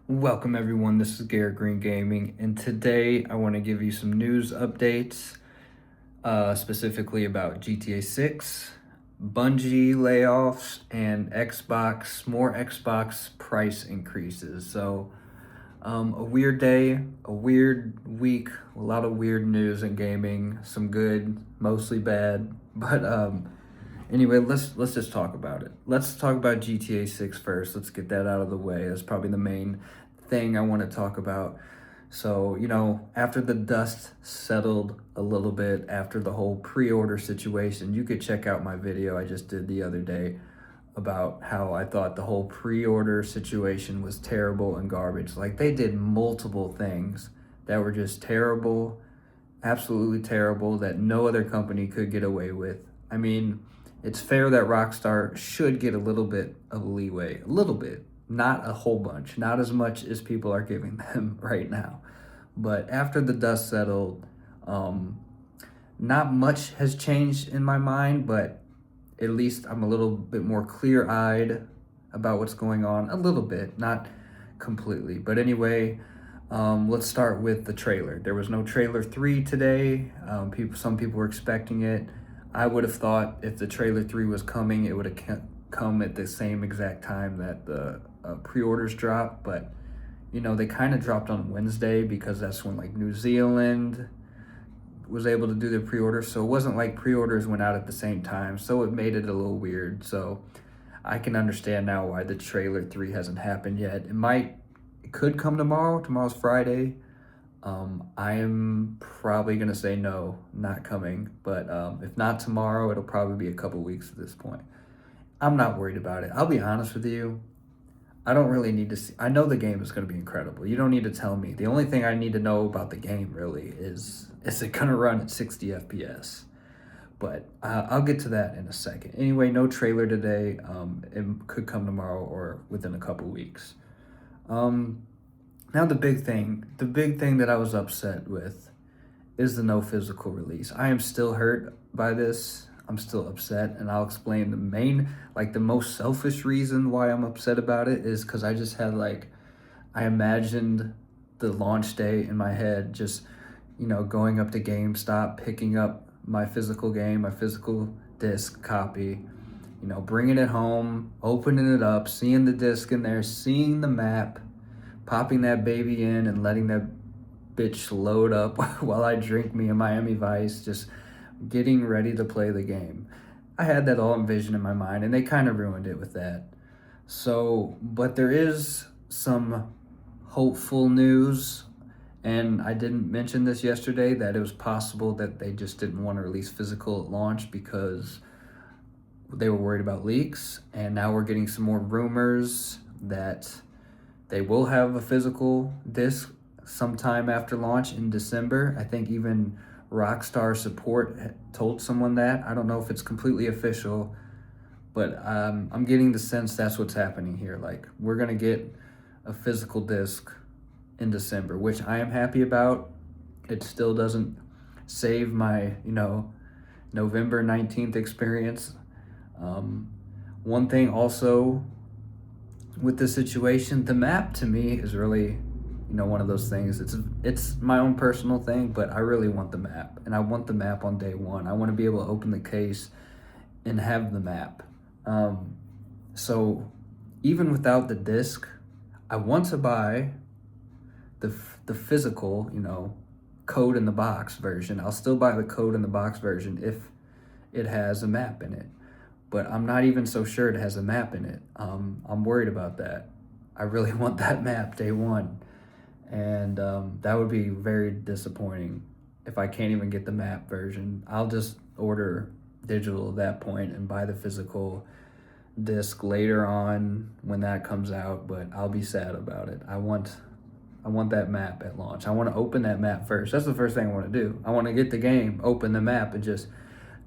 Welcome everyone, this is Garrett Green Gaming, and today I want to give you some news updates, specifically about GTA 6, Bungie layoffs, and more Xbox price increases. So, a weird day, a weird week, a lot of weird news in gaming, some good, mostly bad, but anyway, let's just talk about it. Let's talk about GTA 6 first. Let's get that out of the way. That's probably the main thing I want to talk about. So, after the dust settled a little bit after the whole pre-order situation, you could check out my video I just did the other day about how I thought the whole pre-order situation was terrible and garbage. Like, they did multiple things that were just terrible, absolutely terrible, that no other company could get away with. I mean, it's fair that Rockstar should get a little bit of leeway, a little bit, not a whole bunch, not as much as people are giving them right now. But after the dust settled, not much has changed in my mind, but at least I'm a little bit more clear-eyed about what's going on, a little bit, not completely. But anyway, let's start with the trailer. There was no trailer 3 today. Some people were expecting it. I would have thought if the trailer 3 was coming, it would have come at the same exact time that the pre-orders dropped, but they kind of dropped on Wednesday because that's when like New Zealand was able to do their pre-order, so it wasn't like pre-orders went out at the same time, so it made it a little weird. So I can understand now why the trailer 3 hasn't happened yet. It could come tomorrow. Tomorrow's Friday. I am probably gonna say no, not coming, but if not tomorrow, it'll probably be a couple weeks at this point. I'm not worried about it. I'll be honest with you. I don't really need to see. I know the game is going to be incredible. You don't need to tell me. The only thing I need to know about the game really is it going to run at 60 FPS? But I'll get to that in a second. Anyway, no trailer today. It could come tomorrow or within a couple weeks. Now the big thing that I was upset with is the no physical release. I am still hurt by this. I'm still upset, and I'll explain the most selfish reason why I'm upset about it is because I just had I imagined the launch day in my head, just, going up to GameStop, picking up my physical game, my physical disc copy, bringing it home, opening it up, seeing the disc in there, seeing the map, popping that baby in and letting that bitch load up while I drink me a Miami Vice, just getting ready to play the game. I had that all envisioned in my mind, and they kind of ruined it with that. So, but there is some hopeful news, and I didn't mention this yesterday, that it was possible that they just didn't want to release physical at launch because they were worried about leaks, and now we're getting some more rumors that they will have a physical disc sometime after launch in December. I think even Rockstar support told someone that. I don't know if it's completely official, but I'm getting the sense that's what's happening here. Like, we're going to get a physical disc in December, which I am happy about. It still doesn't save my, November 19th experience. One thing also with the situation, the map to me is really, one of those things. It's my own personal thing, but I really want the map, and I want the map on day one. I want to be able to open the case and have the map. So even without the disc, I want to buy the physical, code in the box version. I'll still buy the code in the box version if it has a map in it. But I'm not even so sure it has a map in it. I'm worried about that. I really want that map day one. And that would be very disappointing if I can't even get the map version. I'll just order digital at that point and buy the physical disc later on when that comes out, but I'll be sad about it. I want that map at launch. I want to open that map first. That's the first thing I want to do. I want to get the game, open the map, and just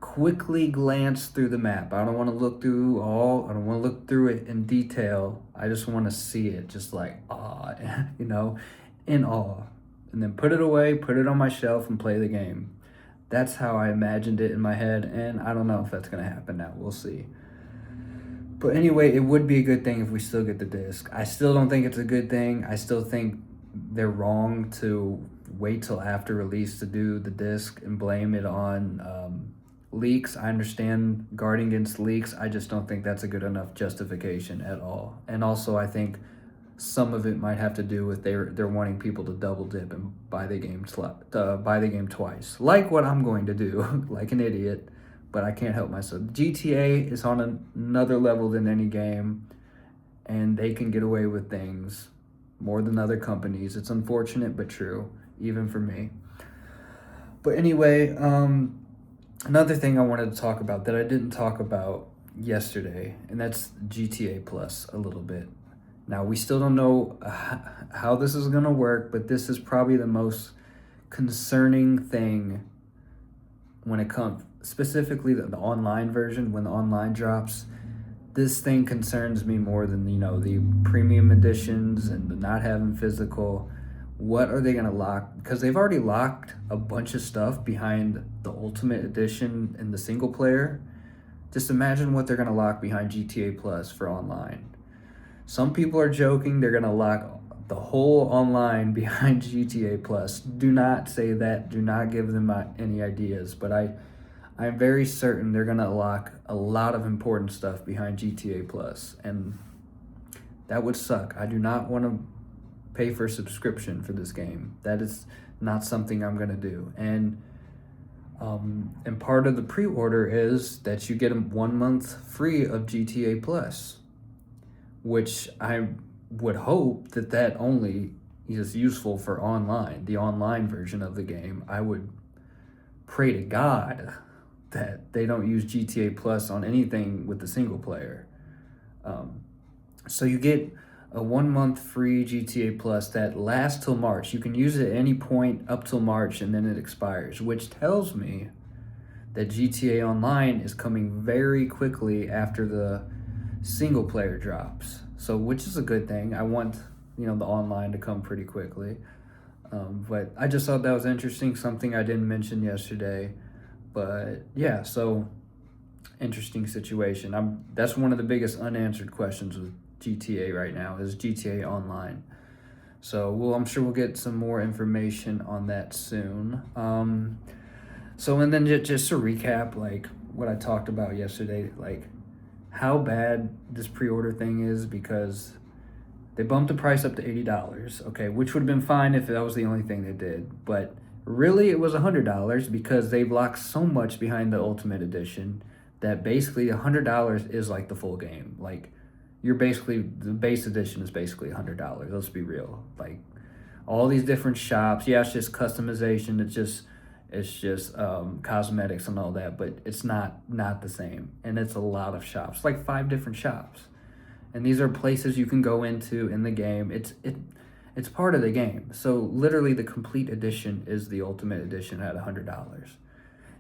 quickly glance through the map. I don't want to look through it in detail. I just want to see it just like in awe, and then put it away, put it on my shelf, and play the game. That's how I imagined it in my head, and I don't know if that's going to happen now. We'll see. But anyway, it would be a good thing if we still get the disc. I still don't think it's a good thing. I still think they're wrong to wait till after release to do the disc and blame it on leaks. I understand guarding against leaks. I just don't think that's a good enough justification at all. And also, I think some of it might have to do with they're wanting people to double dip and buy the game twice, like what I'm going to do, like an idiot. But I can't help myself. GTA is on another level than any game, and they can get away with things more than other companies. It's unfortunate but true, even for me. But anyway, another thing I wanted to talk about that I didn't talk about yesterday, and that's GTA Plus a little bit. Now, we still don't know how this is going to work, but this is probably the most concerning thing when it comes, specifically the online version, when the online drops. This thing concerns me more than, the premium editions and the not having physical. What are they going to lock? Because they've already locked a bunch of stuff behind the Ultimate Edition and the single player. Just imagine what they're going to lock behind GTA Plus for online. Some people are joking they're going to lock the whole online behind GTA Plus. Do not say that. Do not give them any ideas. But I'm very certain they're going to lock a lot of important stuff behind GTA Plus. And that would suck. I do not want to pay for a subscription for this game. That is not something I'm going to do. And part of the pre-order is that you get 1 month free of GTA Plus, which I would hope that only is useful for online, the online version of the game. I would pray to God that they don't use GTA Plus on anything with the single player. So you get a 1 month free GTA Plus that lasts till March. You can use it at any point up till March and then it expires, which tells me that GTA Online is coming very quickly after the single player drops. So, which is a good thing. I want, the online to come pretty quickly. But I just thought that was interesting, something I didn't mention yesterday. But yeah, so interesting situation. That's one of the biggest unanswered questions with GTA right now is GTA Online. So I'm sure we'll get some more information on that soon. And then just to recap, like what I talked about yesterday, like how bad this pre-order thing is, because they bumped the price up to $80, okay, which would have been fine if that was the only thing they did. But really it was $100 because they've locked so much behind the Ultimate Edition that basically $100 is like the full game. Like the base edition is basically $100. Let's be real. Like all these different shops, yeah, it's just customization. It's just cosmetics and all that, but it's not the same. And it's a lot of shops, like 5 different shops. And these are places you can go into in the game. It's part of the game. So literally the complete edition is the Ultimate Edition at $100.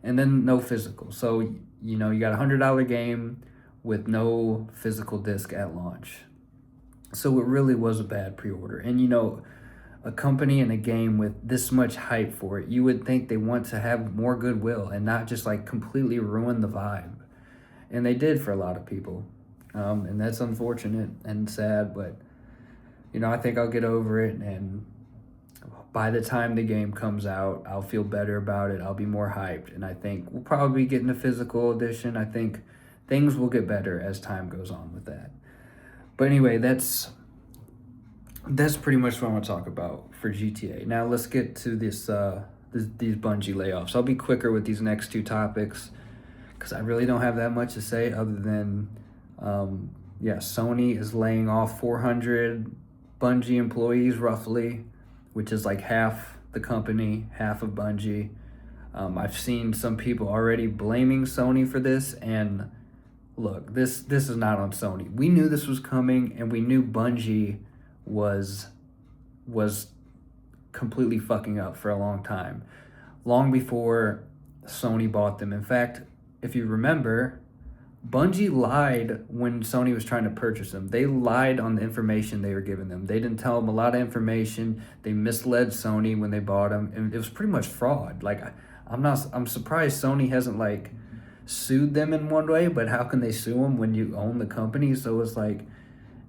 And then no physical. So, you got a $100 game with no physical disc at launch. So it really was a bad pre-order. And a company and a game with this much hype for it, you would think they want to have more goodwill and not just like completely ruin the vibe. And they did for a lot of people. And that's unfortunate and sad, but I think I'll get over it, and by the time the game comes out, I'll feel better about it. I'll be more hyped, and I think we'll probably be getting a physical edition. I think things will get better as time goes on with that. But anyway, that's pretty much what I want to talk about for GTA. Now let's get to these Bungie layoffs. I'll be quicker with these next 2 topics because I really don't have that much to say other than, Sony is laying off 400 Bungie employees roughly, which is like half the company, half of Bungie. I've seen some people already blaming Sony for this, and look, this is not on Sony. We knew this was coming, and we knew Bungie was completely fucking up for a long time, long before Sony bought them. In fact, if you remember, Bungie lied when Sony was trying to purchase them. They lied on the information they were giving them. They didn't tell them a lot of information. They misled Sony when they bought them, and it was pretty much fraud. Like I'm surprised Sony hasn't like sued them in one way, but how can they sue them when you own the company? So it's like,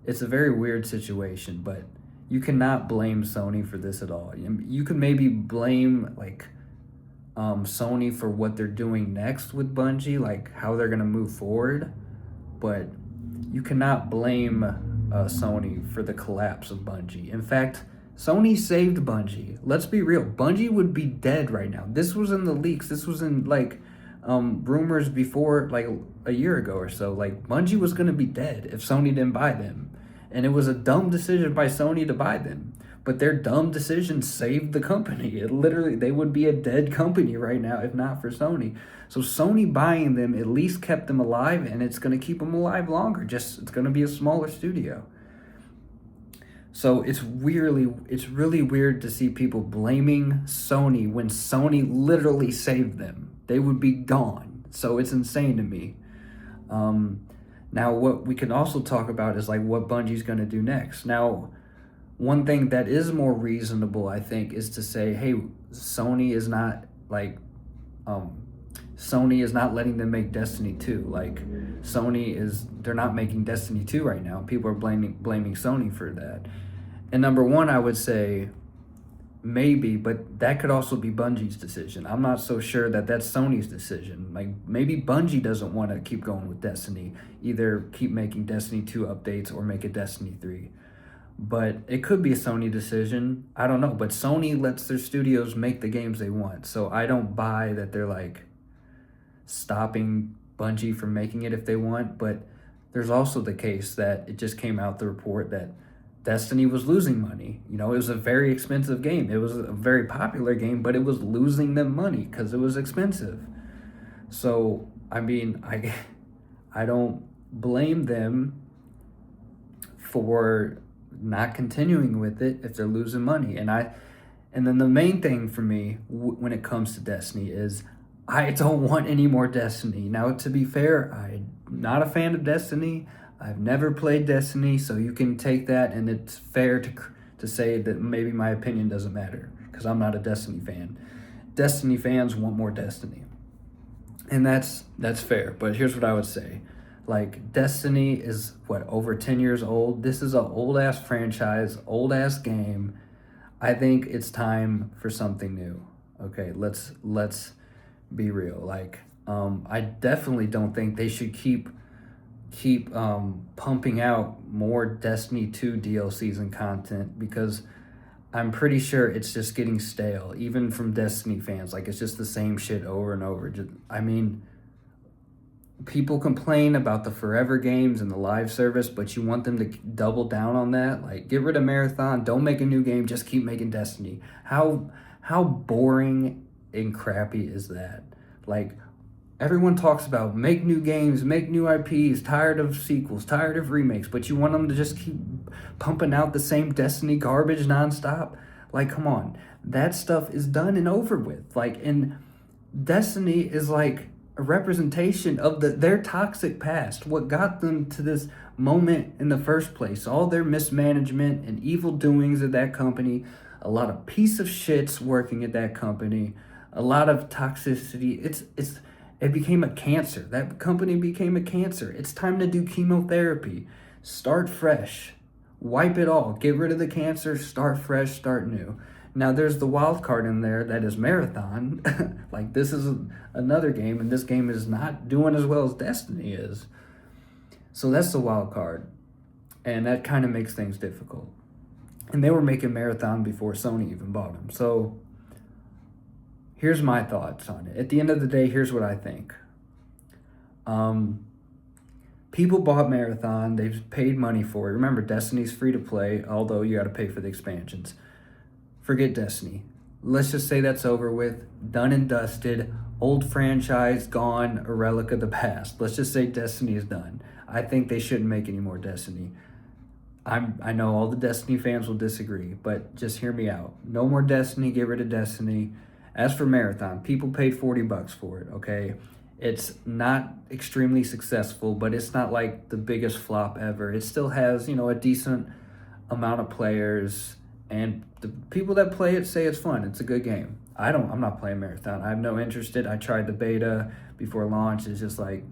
it's a very weird situation, but you cannot blame Sony for this at all. You can maybe blame like Sony for what they're doing next with Bungie, like how they're gonna move forward, but you cannot blame Sony for the collapse of Bungie. In fact, Sony saved Bungie. Let's be real. Bungie would be dead right now. This was in the leaks. This was in like rumors before, like a year ago or so. Like Bungie was gonna be dead if Sony didn't buy them, and it was a dumb decision by Sony to buy them. But their dumb decision saved the company. It literally, they would be a dead company right now if not for Sony. So Sony buying them at least kept them alive, and it's going to keep them alive longer. Just it's going to be a smaller studio. So it's really weird to see people blaming Sony when Sony literally saved them. They would be gone. So it's insane to me. Now what we can also talk about is like what Bungie's going to do next. Now, one thing that is more reasonable, I think, is to say, hey, Sony is not letting them make Destiny 2. Like, they're not making Destiny 2 right now. People are blaming Sony for that. And number one, I would say maybe, but that could also be Bungie's decision. I'm not so sure that that's Sony's decision. Like, maybe Bungie doesn't want to keep going with Destiny, either keep making Destiny 2 updates or make a Destiny 3. But it could be a Sony decision. I don't know. But Sony lets their studios make the games they want. So I don't buy that they're like stopping Bungie from making it if they want. But there's also the case that it just came out the report that Destiny was losing money. You know, it was a very expensive game. It was a very popular game, but it was losing them money because it was expensive. So, I mean, I don't blame them for not continuing with it if they're losing money. And then the main thing for me when it comes to Destiny is I don't want any more Destiny. Now, to be fair, I'm not a fan of Destiny. I've never played Destiny, so you can take that, and it's fair to say that maybe my opinion doesn't matter because I'm not a Destiny fan. Destiny fans want more Destiny, and that's fair. But here's what I would say. Like, Destiny is, over 10 years old? This is an old-ass franchise, old-ass game. I think it's time for something new. Okay, let's be real. Like, I definitely don't think they should keep pumping out more Destiny 2 DLCs and content, because I'm pretty sure it's just getting stale, even from Destiny fans. Like, it's just the same shit over and over. I mean, people complain about the forever games and the live service, but you want them to double down on that. Like, get rid of Marathon, don't make a new game, just keep making Destiny. How boring and crappy is that? Like, everyone talks about make new games, make new IPs, tired of sequels, tired of remakes, but you want them to just keep pumping out the same Destiny garbage nonstop? Like, come on. That stuff is done and over with. Like, and Destiny is like a representation of their toxic past, what got them to this moment in the first place, all their mismanagement and evil doings at that company, a lot of piece of shits working at that company, a lot of toxicity. It became a cancer. That company became a cancer. It's time to do chemotherapy. Start fresh. Wipe it all. Get rid of the cancer. Start fresh. Start new. Now, there's the wild card in there that is Marathon. Like, this is another game, and this game is not doing as well as Destiny is. So that's the wild card. And that kind of makes things difficult. And they were making Marathon before Sony even bought them. So here's my thoughts on it. At the end of the day, here's what I think. People bought Marathon. They've paid money for it. Remember, Destiny's free to play, although you got to pay for the expansions. Forget Destiny. Let's just say that's over with. Done and dusted. Old franchise, gone, a relic of the past. Let's just say Destiny is done. I think they shouldn't make any more Destiny. I know all the Destiny fans will disagree, but just hear me out. No more Destiny. Get rid of Destiny. As for Marathon, people paid $40 for it, okay? It's not extremely successful, but it's not like the biggest flop ever. It still has, a decent amount of players, and the people that play it say it's fun. It's a good game. I'm not playing Marathon. I have no interest in it. I tried the beta before launch. It's just like,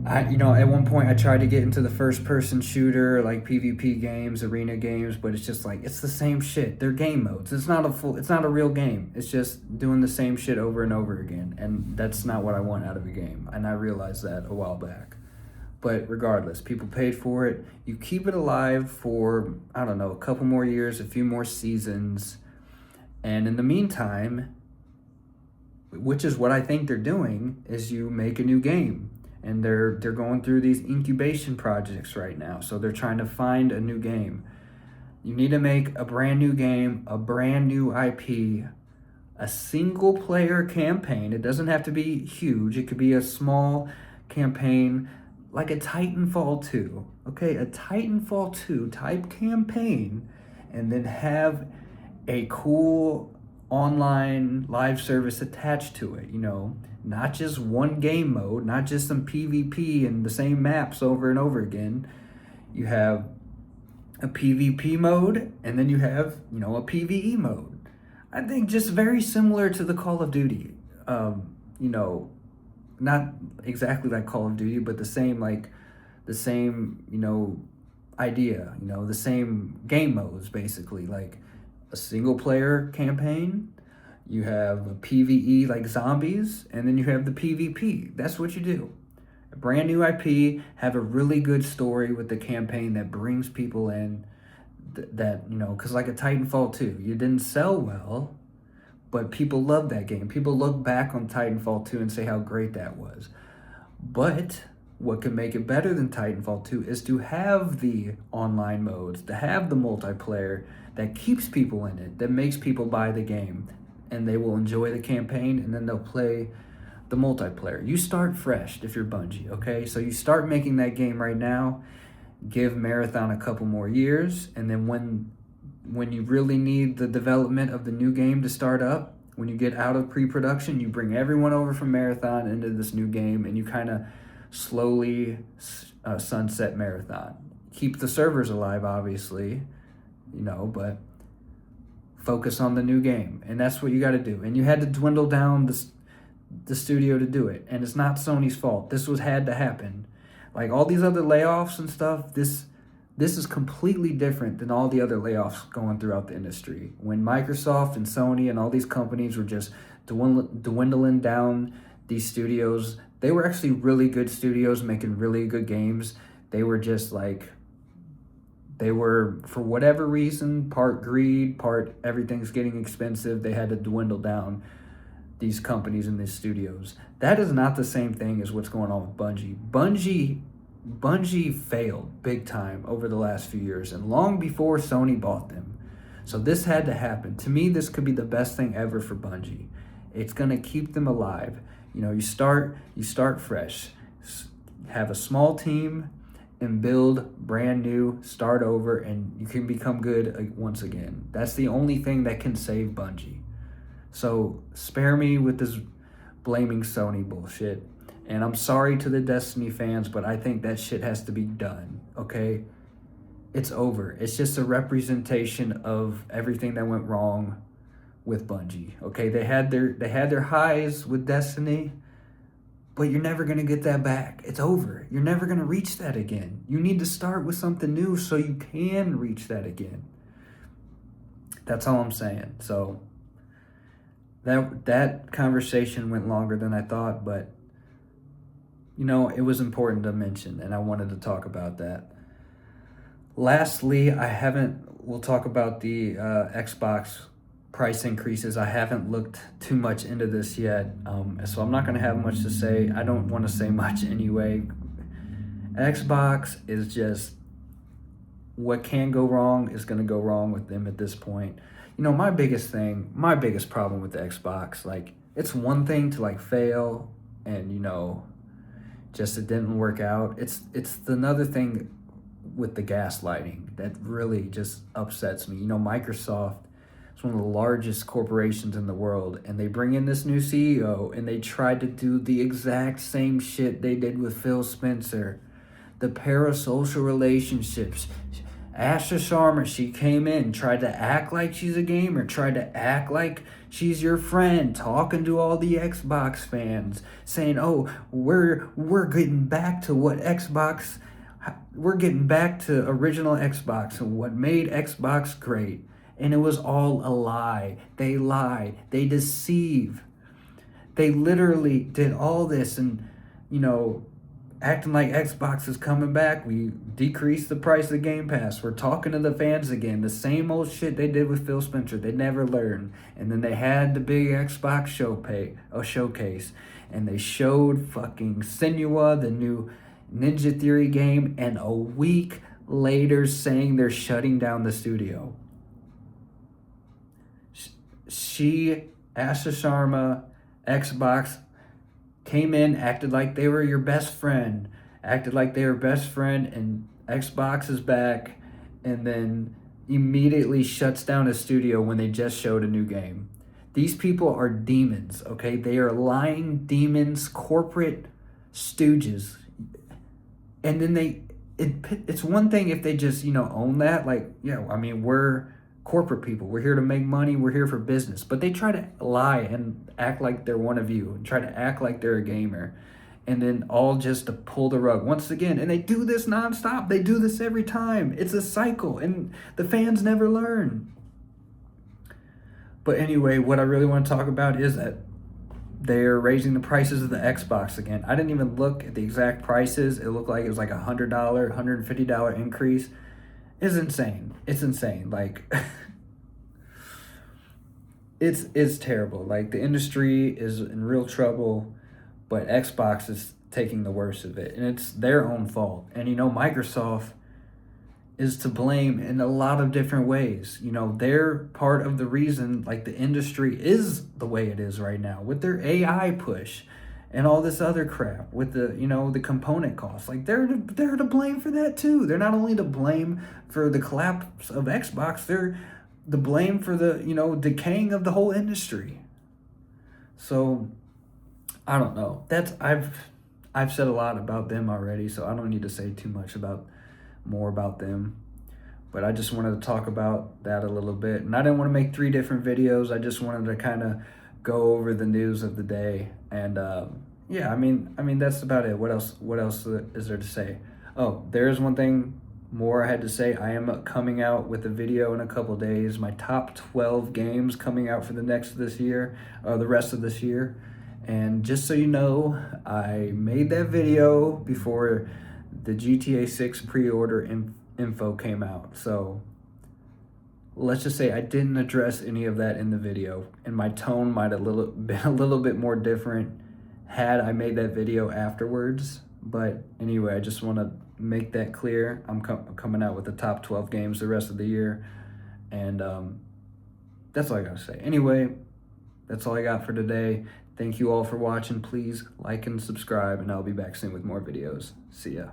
at one point I tried to get into the first person shooter, like PvP games, arena games, but it's just like, it's the same shit. They're game modes. It's not a real game. It's just doing the same shit over and over again. And that's not what I want out of a game. And I realized that a while back. But regardless, people paid for it. You keep it alive for, I don't know, a couple more years, a few more seasons. And in the meantime, which is what I think they're doing, is you make a new game. And they're going through these incubation projects right now. So they're trying to find a new game. You need to make a brand new game, a brand new IP, a single player campaign. It doesn't have to be huge. It could be a small campaign like a Titanfall 2. Okay, a Titanfall 2 type campaign, and then have a cool online live service attached to it, not just one game mode, not just some PvP and the same maps over and over again. You have a PvP mode, and then you have, a PvE mode. I think just very similar to the Call of Duty. Not exactly like Call of Duty, but the same idea, the same game modes, basically, like a single player campaign. You have a PvE like zombies, and then you have the PvP. That's what you do. A brand new IP, have a really good story with the campaign that brings people in. Because like a Titanfall 2, you didn't sell well, but people love that game. People look back on Titanfall 2 and say how great that was. But what can make it better than Titanfall 2 is to have the online modes, to have the multiplayer that keeps people in it, that makes people buy the game. And they will enjoy the campaign, and then they'll play the multiplayer. You start fresh if you're Bungie, okay? So you start making that game right now, give Marathon a couple more years, and then when you really need the development of the new game to start up, when you get out of pre-production, you bring everyone over from Marathon into this new game, and you kind of slowly sunset Marathon. Keep the servers alive, obviously, but focus on the new game. And that's what you got to do. And you had to dwindle down the studio to do it. And it's not Sony's fault. This had to happen. Like all these other layoffs and stuff, this is completely different than all the other layoffs going throughout the industry. When Microsoft and Sony and all these companies were just dwindling down these studios, they were actually really good studios making really good games. They were just like, they were, for whatever reason, part greed, part everything's getting expensive, they had to dwindle down these companies and these studios. That is not the same thing as what's going on with Bungie. Bungie failed big time over the last few years, and long before Sony bought them. So this had to happen. To me, this could be the best thing ever for Bungie. It's going to keep them alive. You start fresh. Have a small team and build brand new, start over, and you can become good once again. That's the only thing that can save Bungie. So spare me with this blaming Sony bullshit. And I'm sorry to the Destiny fans, but I think that shit has to be done, okay? It's over. It's just a representation of everything that went wrong with Bungie, okay? They had their highs with Destiny, but you're never going to get that back. It's over. You're never going to reach that again. You need to start with something new so you can reach that again. That's all I'm saying. So that conversation went longer than I thought, but it was important to mention, and I wanted to talk about that. Lastly, we'll talk about the Xbox price increases. I haven't looked too much into this yet, so I'm not going to have much to say. I don't want to say much anyway. Xbox is just, what can go wrong is going to go wrong with them at this point. My biggest problem with the Xbox, like, it's one thing to like fail and just it didn't work out. It's another thing with the gaslighting that really just upsets me. Microsoft is one of the largest corporations in the world, and they bring in this new CEO, and they tried to do the exact same shit they did with Phil Spencer. The parasocial relationships. Asher Sharma, she came in, tried to act like she's a gamer, tried to act like she's your friend, talking to all the Xbox fans, saying, "Oh, we're getting back to what Xbox, we're getting back to original Xbox and what made Xbox great." And it was all a lie. They lie. They deceive. They literally did all this and, you know, acting like Xbox is coming back. We decreased the price of Game Pass. We're talking to the fans again. The same old shit they did with Phil Spencer. They never learned. And then they had the big Xbox showcase. And they showed fucking Senua, the new Ninja Theory game, and a week later saying they're shutting down the studio. Asha Sharma, Xbox, came in, acted like they were your best friend, and Xbox is back, and then immediately shuts down a studio when they just showed a new game. These people are demons, okay? They are lying demons, corporate stooges. And then it's one thing if they just, own that, like, I mean, we're corporate people. We're here to make money. We're here for business. But they try to lie and act like they're one of you and try to act like they're a gamer. And then all just to pull the rug once again. And they do this nonstop. They do this every time. It's a cycle. And the fans never learn. But anyway, what I really want to talk about is that they're raising the prices of the Xbox again. I didn't even look at the exact prices. It looked like it was like $100, $150 increase. It's insane. It's insane. Like, it's terrible. Like, the industry is in real trouble, but Xbox is taking the worst of it, and it's their own fault. And Microsoft is to blame in a lot of different ways. They're part of the reason, like, the industry is the way it is right now with their AI push and all this other crap with the the component costs. Like, they're to blame for that too. They're not only to blame for the collapse of Xbox, they're the blame for the decaying of the whole industry. So I don't know. I've said a lot about them already, so I don't need to say too much more about them. But I just wanted to talk about that a little bit, and I didn't want to make 3 different videos. I just wanted to kind of go over the news of the day, and I mean that's about it. What else is there to say? Oh, there's one thing more I had to say. I am coming out with a video in a couple days. My top 12 games coming out for the rest of this year. And just so you know, I made that video before the GTA 6 pre-order info came out. So let's just say I didn't address any of that in the video, and my tone might have been a little bit more different had I made that video afterwards. But anyway, I just want to make that clear. I'm coming out with the top 12 games the rest of the year, and that's all I gotta say. Anyway, that's all I got for today. Thank you all for watching. Please like and subscribe, and I'll be back soon with more videos. See ya.